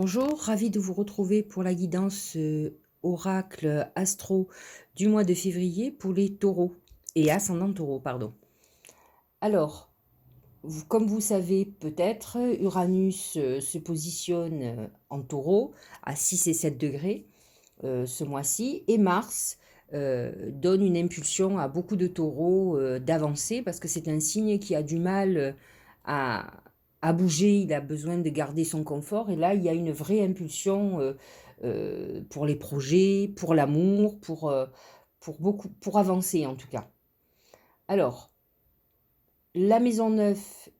Bonjour, ravi de vous retrouver pour la guidance oracle astro du mois de février pour les taureaux et ascendant taureau, pardon. Alors, comme vous savez peut-être, Uranus se positionne en taureau à 6 et 7 degrés ce mois-ci et Mars donne une impulsion à beaucoup de taureaux d'avancer parce que c'est un signe qui a du mal à, à bouger, il a besoin de garder son confort et là il y a une vraie impulsion pour les projets, pour l'amour, pour avancer en tout cas. Alors, la maison 9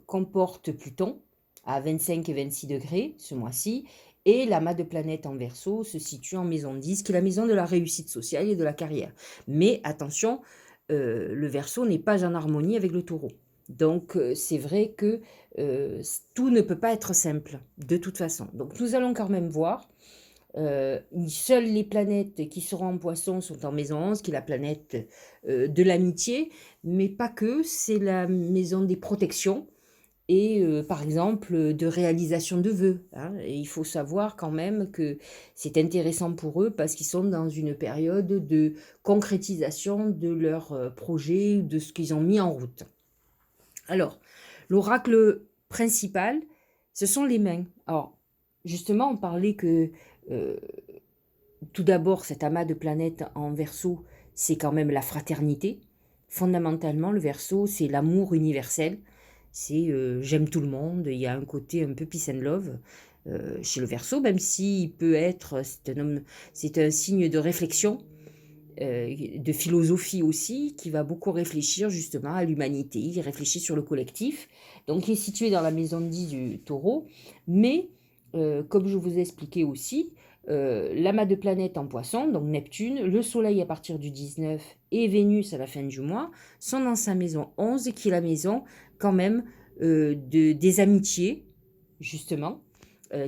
comporte Pluton à 25 et 26 degrés ce mois-ci, et l'amas de planètes en Verseau se situe en maison 10, qui est la maison de la réussite sociale et de la carrière. Mais attention, le Verseau n'est pas en harmonie avec le Taureau. Donc c'est vrai que tout ne peut pas être simple, de toute façon. Donc nous allons quand même voir. Seules les planètes qui seront en Poisson sont en maison 11, qui est la planète de l'amitié, mais pas que, c'est la maison des protections et par exemple de réalisation de vœux, hein. Et il faut savoir quand même que c'est intéressant pour eux parce qu'ils sont dans une période de concrétisation de leurs projets, de ce qu'ils ont mis en route. Alors, l'oracle principal, ce sont les mains. Alors, justement, on parlait que euh, tout d'abord, cet amas de planètes en Verseau, c'est quand même la fraternité. Fondamentalement, le Verseau, c'est l'amour universel. C'est j'aime tout le monde. Il y a un côté un peu peace and love chez le Verseau, même s'il peut être, c'est un signe de réflexion, de philosophie aussi, qui va beaucoup réfléchir justement à l'humanité. Il réfléchit sur le collectif. Donc, il est situé dans la maison 10 du Taureau, mais comme je vous ai expliqué aussi, l'amas de planètes en Poisson, donc Neptune, le Soleil à partir du 19 et Vénus à la fin du mois, sont dans sa maison 11, qui est la maison quand même des amitiés, justement,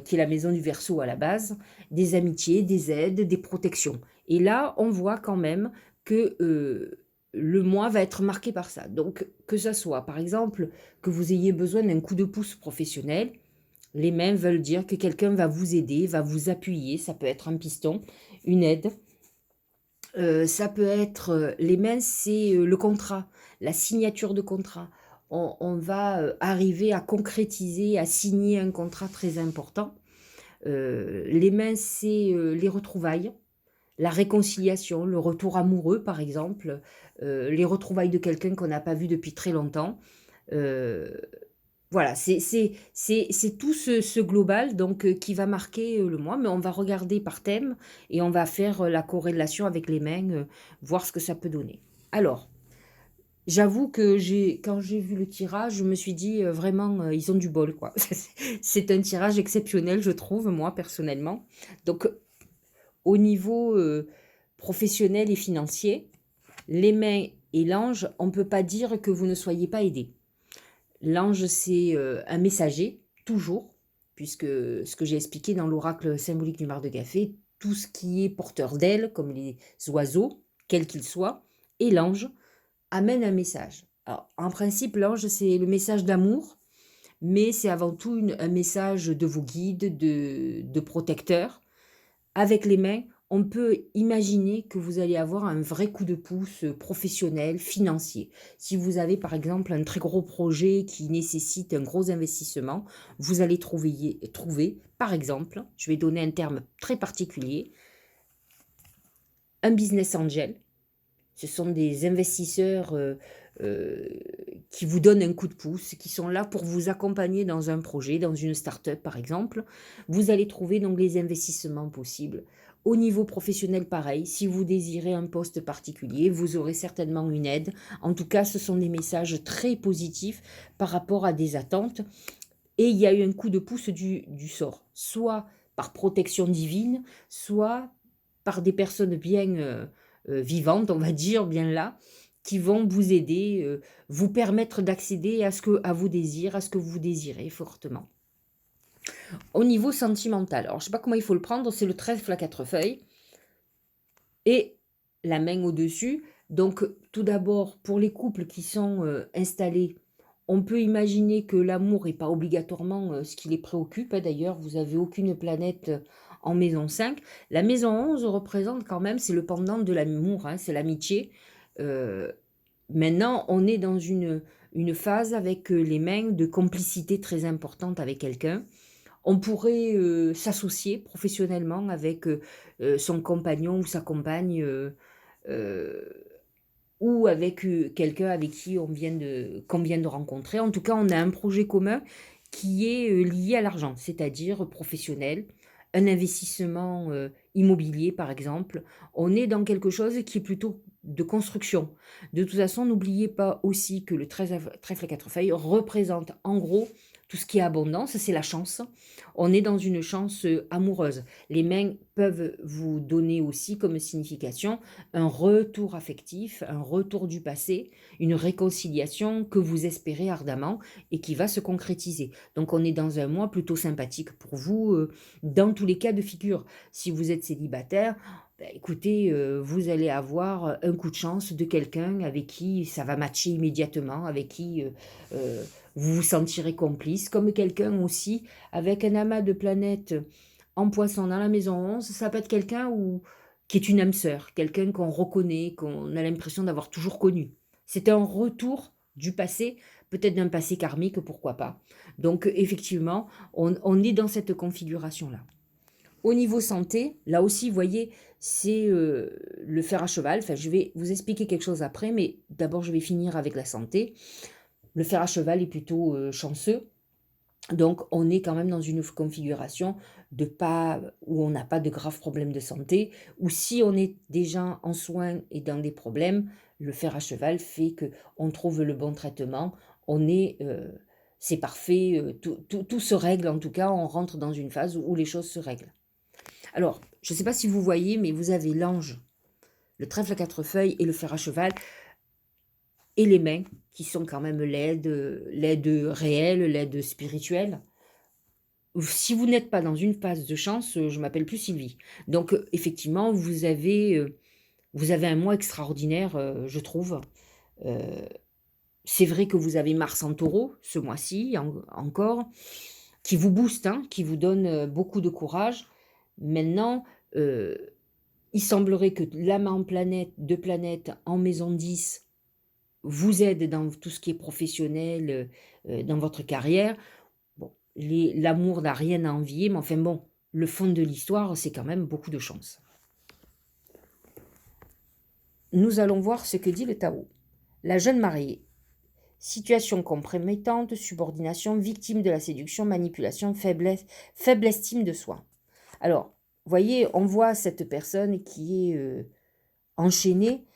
qui est la maison du Verseau à la base, des amitiés, des aides, des protections. Et là, on voit quand même que le mois va être marqué par ça. Donc, que ça soit, par exemple, que vous ayez besoin d'un coup de pouce professionnel, les mains veulent dire que quelqu'un va vous aider, va vous appuyer. Ça peut être un piston, une aide. Ça peut être, les mains, c'est le contrat, la signature de contrat. On va arriver à concrétiser, à signer un contrat très important. Les mains, c'est les retrouvailles, la réconciliation, le retour amoureux, par exemple, les retrouvailles de quelqu'un qu'on n'a pas vu depuis très longtemps. Euh, voilà, c'est tout ce global donc qui va marquer le mois, mais on va regarder par thème et on va faire la corrélation avec les mains, voir ce que ça peut donner. Alors, j'avoue que quand j'ai vu le tirage, je me suis dit vraiment, ils ont du bol, quoi. C'est un tirage exceptionnel, je trouve, moi, personnellement. Donc, au niveau professionnel et financier, les mains et l'ange, on ne peut pas dire que vous ne soyez pas aidé. L'ange, c'est un messager, toujours, puisque ce que j'ai expliqué dans l'oracle symbolique du mar de café, tout ce qui est porteur d'ailes, comme les oiseaux, quels qu'ils soient, et l'ange, amène un message. Alors, en principe, l'ange, c'est le message d'amour, mais c'est avant tout un message de vos guides, de protecteurs. Avec les mains, on peut imaginer que vous allez avoir un vrai coup de pouce professionnel, financier. Si vous avez par exemple un très gros projet qui nécessite un gros investissement, vous allez trouver par exemple, je vais donner un terme très particulier, un business angel. Ce sont des investisseurs euh, qui vous donnent un coup de pouce, qui sont là pour vous accompagner dans un projet, dans une start-up par exemple. Vous allez trouver donc les investissements possibles. Au niveau professionnel, pareil, si vous désirez un poste particulier, vous aurez certainement une aide. En tout cas, ce sont des messages très positifs par rapport à des attentes. Et il y a eu un coup de pouce du sort, soit par protection divine, soit par des personnes bien vivantes, on va dire, bien là, qui vont vous aider, vous permettre d'accéder à vos désirs, à ce que vous désirez fortement. Au niveau sentimental, alors je ne sais pas comment il faut le prendre, c'est le trèfle à quatre feuilles et la main au-dessus. Donc tout d'abord, pour les couples qui sont installés, On peut imaginer que l'amour est pas obligatoirement, ce qui les préoccupe, hein. D'ailleurs, vous avez aucune planète, en maison 5. La maison 11 représente quand même, c'est le pendant de l'amour, hein, c'est l'amitié. Heu, Maintenant, on est dans une phase avec, les mains de complicité très importante avec quelqu'un. On pourrait, s'associer professionnellement avec, son compagnon ou sa compagne, heu, ou avec, quelqu'un avec qui qu'on vient de rencontrer. En tout cas, on a un projet commun qui est, lié à l'argent, c'est-à-dire professionnel, un investissement, immobilier par exemple. On est dans quelque chose qui est plutôt de construction. De toute façon, n'oubliez pas aussi que le trèfle à 4 feuilles représente en gros tout ce qui est abondance, c'est la chance. On est dans une chance, amoureuse. Les mains peuvent vous donner aussi comme signification un retour affectif, un retour du passé, une réconciliation que vous espérez ardemment et qui va se concrétiser. Donc on est dans un mois plutôt sympathique pour vous, dans tous les cas de figure. Si vous êtes célibataire, bah, écoutez, vous allez avoir un coup de chance de quelqu'un avec qui ça va matcher immédiatement, avec qui, vous vous sentirez complice, comme quelqu'un aussi avec un amas de planètes en Poisson dans la maison 11, ça peut être quelqu'un qui est une âme sœur, quelqu'un qu'on reconnaît, qu'on a l'impression d'avoir toujours connu. C'est un retour du passé, peut-être d'un passé karmique, pourquoi pas. Donc effectivement, on est dans cette configuration-là. Au niveau santé, là aussi, vous voyez, c'est, le fer à cheval. Enfin, je vais vous expliquer quelque chose après, mais d'abord je vais finir avec la santé. Le fer à cheval est plutôt, chanceux. Donc, on est quand même dans une configuration de pas où on n'a pas de graves problèmes de santé, ou si on est déjà en soins et dans des problèmes, le fer à cheval fait que on trouve le bon traitement. On est, c'est parfait, tout se règle en tout cas, on rentre dans une phase où les choses se règlent. Alors, je ne sais pas si vous voyez, mais vous avez l'ange, le trèfle à 4 feuilles et le fer à cheval et les mains qui sont quand même l'aide réelle, l'aide spirituelle. Si vous n'êtes pas dans une phase de chance, je m'appelle plus Sylvie. Donc, effectivement, vous avez un mois extraordinaire, je trouve. Heu, c'est vrai que vous avez Mars en Taureau ce mois-ci encore, qui vous booste, hein, qui vous donne, beaucoup de courage. Maintenant, heu, il semblerait que l'amas en planète de planètes en maison 10 vous aide dans tout ce qui est professionnel, dans votre carrière. Bon, l'amour n'a rien à envier, mais enfin bon, le fond de l'histoire, c'est quand même beaucoup de chance. Nous allons voir ce que dit le Tao. La jeune mariée. Situation compromettante, subordination, victime de la séduction, manipulation, faible estime de soi. Alors, voyez, on voit cette personne qui est enchaînée,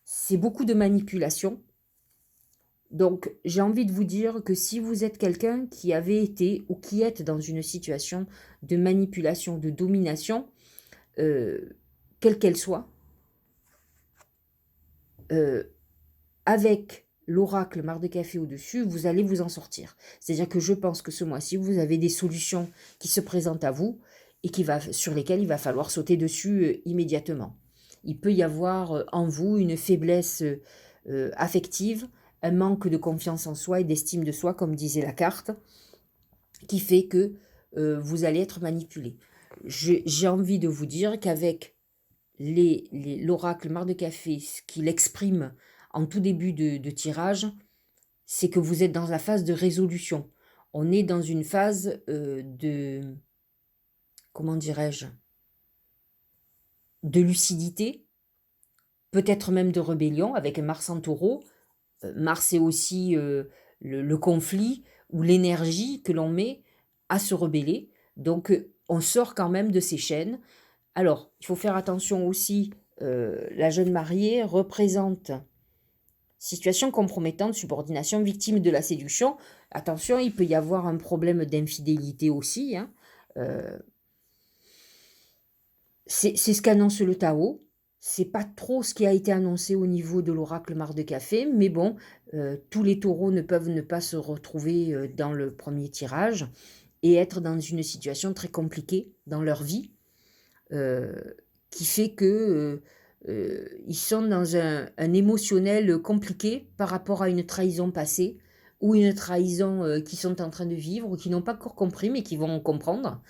c'est beaucoup de manipulation. Donc, j'ai envie de vous dire que si vous êtes quelqu'un qui avait été ou qui êtes dans une situation de manipulation, de domination, quelle qu'elle soit, heu, avec l'oracle Marc de café au-dessus, vous allez vous en sortir. C'est-à-dire que je pense que ce mois-ci, vous avez des solutions qui se présentent à vous et sur lesquelles il va falloir sauter dessus, immédiatement. Il peut y avoir, en vous une faiblesse, affective, un manque de confiance en soi et d'estime de soi, comme disait la carte, qui fait que, vous allez être manipulé. J'ai envie de vous dire qu'avec l'oracle Marc de café, ce qu'il exprime en tout début de tirage, c'est que vous êtes dans la phase de résolution. On est dans une phase, comment dirais-je? De lucidité, peut-être même de rébellion avec Mars en Taureau. Mars, c'est aussi, le conflit ou l'énergie que l'on met à se rebeller. Donc, on sort quand même de ces chaînes. Alors, il faut faire attention aussi, la jeune mariée représente situation compromettante, subordination, victime de la séduction. Attention, il peut y avoir un problème d'infidélité aussi, hein. Heu, c'est ce qu'annonce le Tao. C'est pas trop ce qui a été annoncé au niveau de l'oracle Marc de café, mais bon, tous les taureaux ne peuvent ne pas se retrouver, dans le premier tirage et être dans une situation très compliquée dans leur vie. Qui fait que, ils sont dans un émotionnel compliqué par rapport à une trahison passée ou une trahison qu'ils sont en train de vivre ou qu'ils n'ont pas encore compris mais qui vont comprendre.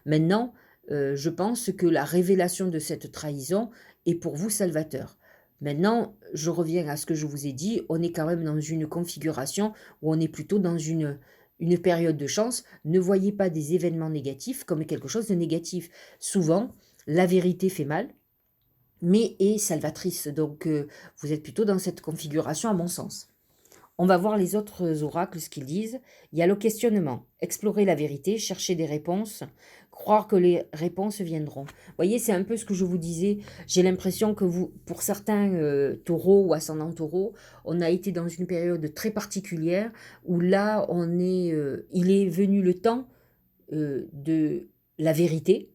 Maintenant, je pense que la révélation de cette trahison est pour vous salvateur. Maintenant, je reviens à ce que je vous ai dit, on est quand même dans une configuration où on est plutôt dans une période de chance. Ne voyez pas des événements négatifs comme quelque chose de négatif. Souvent, la vérité fait mal, mais est salvatrice. Donc, vous êtes plutôt dans cette configuration à mon sens. On va voir les autres oracles, ce qu'ils disent. Il y a le questionnement, explorer la vérité, chercher des réponses, croire que les réponses viendront. Vous voyez, c'est un peu ce que je vous disais. J'ai l'impression que vous, pour certains taureaux ou ascendants taureaux, on a été dans une période très particulière où là, il est venu le temps de la vérité,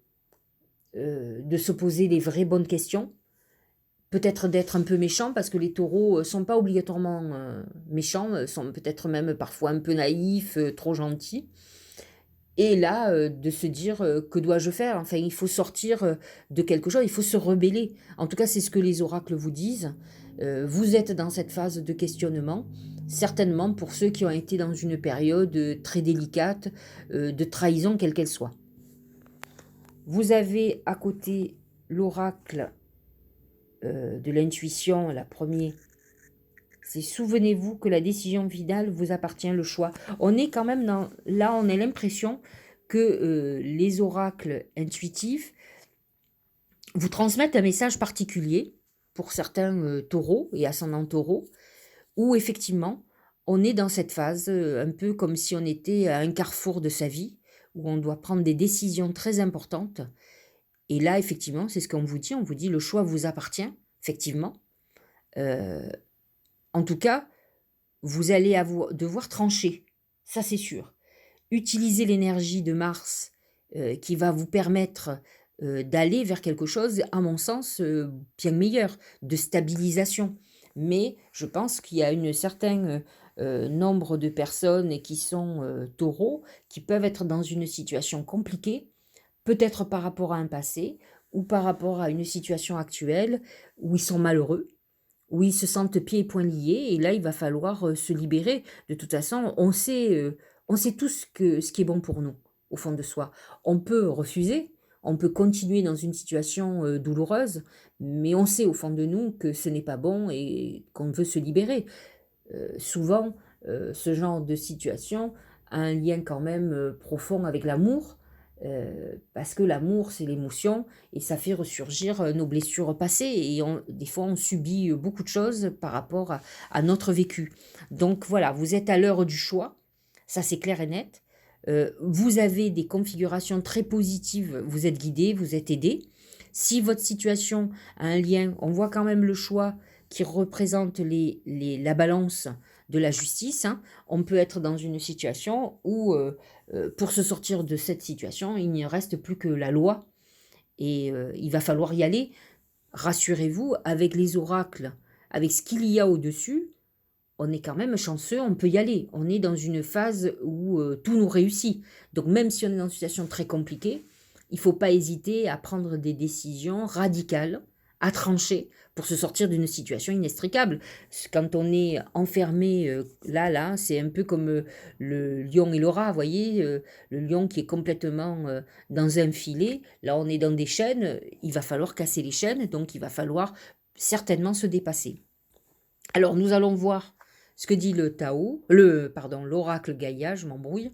de se poser les vraies bonnes questions. Peut-être d'être un peu méchant parce que les taureaux sont pas obligatoirement méchants, sont peut-être même parfois un peu naïfs, trop gentils. Et là, de se dire que dois-je faire? Enfin, il faut sortir de quelque chose, il faut se rebeller. En tout cas, c'est ce que les oracles vous disent. Vous êtes dans cette phase de questionnement, certainement pour ceux qui ont été dans une période très délicate de trahison, quelle qu'elle soit. Vous avez à côté l'oracle de l'intuition, la première, c'est souvenez-vous que la décision finale vous appartient, le choix. On est quand même dans, là, on a l'impression que les oracles intuitifs vous transmettent un message particulier pour certains taureaux et ascendants taureaux, où effectivement, on est dans cette phase un peu comme si on était à un carrefour de sa vie, où on doit prendre des décisions très importantes. Et là, effectivement, c'est ce qu'on vous dit, le choix vous appartient, effectivement. Euh, En tout cas, vous allez devoir trancher, ça c'est sûr. Utiliser l'énergie de Mars qui va vous permettre d'aller vers quelque chose, à mon sens, bien meilleur, de stabilisation. Mais je pense qu'il y a un certain nombre de personnes qui sont taureaux, qui peuvent être dans une situation compliquée, peut-être par rapport à un passé ou par rapport à une situation actuelle où ils sont malheureux, où ils se sentent pieds et poings liés, et là, il va falloir se libérer. De toute façon, on sait tous ce qui est bon pour nous, au fond de soi. On peut refuser, on peut continuer dans une situation douloureuse, mais on sait au fond de nous que ce n'est pas bon et qu'on veut se libérer. Souvent, ce genre de situation a un lien quand même profond avec l'amour, parce que l'amour, c'est l'émotion, et ça fait ressurgir nos blessures passées, et des fois, on subit beaucoup de choses par rapport à notre vécu. Donc voilà, vous êtes à l'heure du choix, ça c'est clair et net. Vous avez des configurations très positives, vous êtes guidé, vous êtes aidé. Si votre situation a un lien, on voit quand même le choix qui représente la balance de la justice, hein. On peut être dans une situation où, pour se sortir de cette situation, il ne reste plus que la loi et il va falloir y aller. Rassurez-vous, avec les oracles, avec ce qu'il y a au-dessus, on est quand même chanceux, on peut y aller. On est dans une phase où tout nous réussit. Donc même si on est dans une situation très compliquée, il ne faut pas hésiter à prendre des décisions radicales, à trancher pour se sortir d'une situation inextricable. Quand on est enfermé là, c'est un peu comme le lion et le rat, vous voyez, le lion qui est complètement dans un filet, là on est dans des chaînes, il va falloir casser les chaînes, donc il va falloir certainement se dépasser. Alors nous allons voir ce que dit l'oracle Gaïa, je m'embrouille,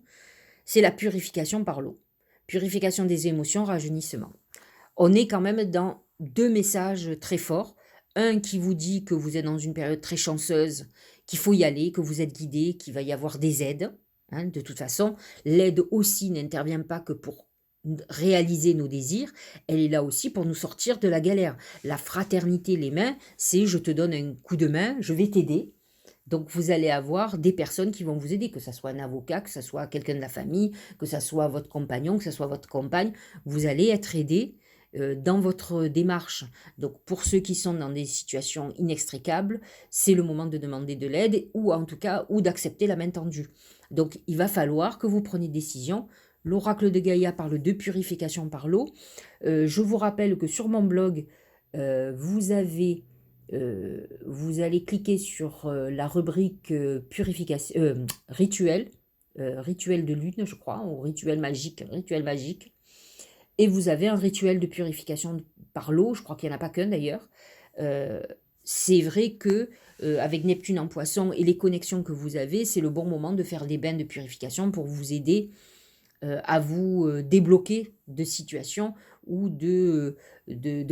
c'est la purification par l'eau. Purification des émotions, rajeunissement. On est quand même dans deux messages très forts. Un qui vous dit que vous êtes dans une période très chanceuse, qu'il faut y aller, que vous êtes guidé, qu'il va y avoir des aides. Hein, de toute façon, l'aide aussi n'intervient pas que pour réaliser nos désirs, elle est là aussi pour nous sortir de la galère. La fraternité, les mains, c'est je te donne un coup de main, je vais t'aider. Donc vous allez avoir des personnes qui vont vous aider, que ce soit un avocat, que ce soit quelqu'un de la famille, que ce soit votre compagnon, que ce soit votre compagne. Vous allez être aidé dans votre démarche. Donc pour ceux qui sont dans des situations inextricables, c'est le moment de demander de l'aide ou en tout cas ou d'accepter la main tendue. Donc il va falloir que vous preniez décision. L'oracle de Gaïa parle de purification par l'eau. Je vous rappelle que sur mon blog, vous avez Vous allez cliquer sur la rubrique purification, rituel de lune, je crois, ou rituel magique, et vous avez un rituel de purification par l'eau, je crois qu'il n'y en a pas qu'un d'ailleurs. C'est vrai que avec Neptune en Poisson et les connexions que vous avez, c'est le bon moment de faire des bains de purification pour vous aider à vous débloquer de situations ou de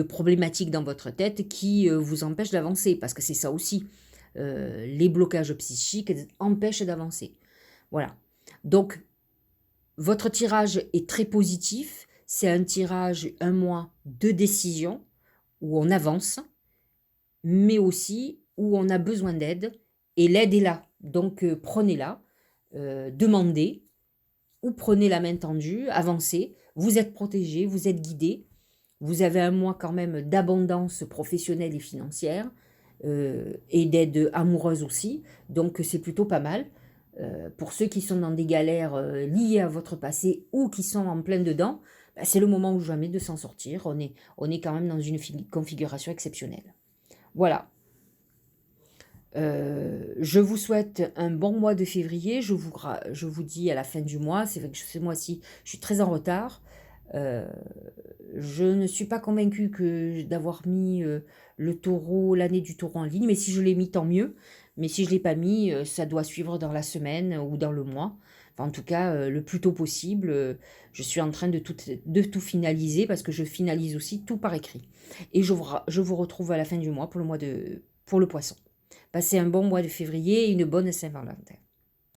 problématiques dans votre tête qui vous empêchent d'avancer, parce que c'est ça aussi. Les blocages psychiques empêchent d'avancer. Voilà. Donc, votre tirage est très positif. C'est un tirage, un mois de décision, où on avance, mais aussi où on a besoin d'aide, et l'aide est là. Donc, prenez-la, demandez, ou prenez la main tendue, avancez, vous êtes protégé, vous êtes guidé, vous avez un mois quand même d'abondance professionnelle et financière, et d'aide amoureuse aussi, donc c'est plutôt pas mal. Pour ceux qui sont dans des galères liées à votre passé ou qui sont en plein dedans, bah, c'est le moment ou jamais de s'en sortir. On est quand même dans une configuration exceptionnelle. Voilà. Je vous souhaite un bon mois de février. Je vous dis à la fin du mois. C'est vrai que ce mois-ci, je suis très en retard. Je ne suis pas convaincue d'avoir mis l'année du taureau en ligne, mais si je l'ai mis, tant mieux. Mais si je ne l'ai pas mis, ça doit suivre dans la semaine ou dans le mois. Enfin, en tout cas, le plus tôt possible. Je suis en train de tout finaliser, parce que je finalise aussi tout par écrit. Et je vous retrouve à la fin du mois pour le poisson. Passez un bon mois de février et une bonne Saint-Valentin.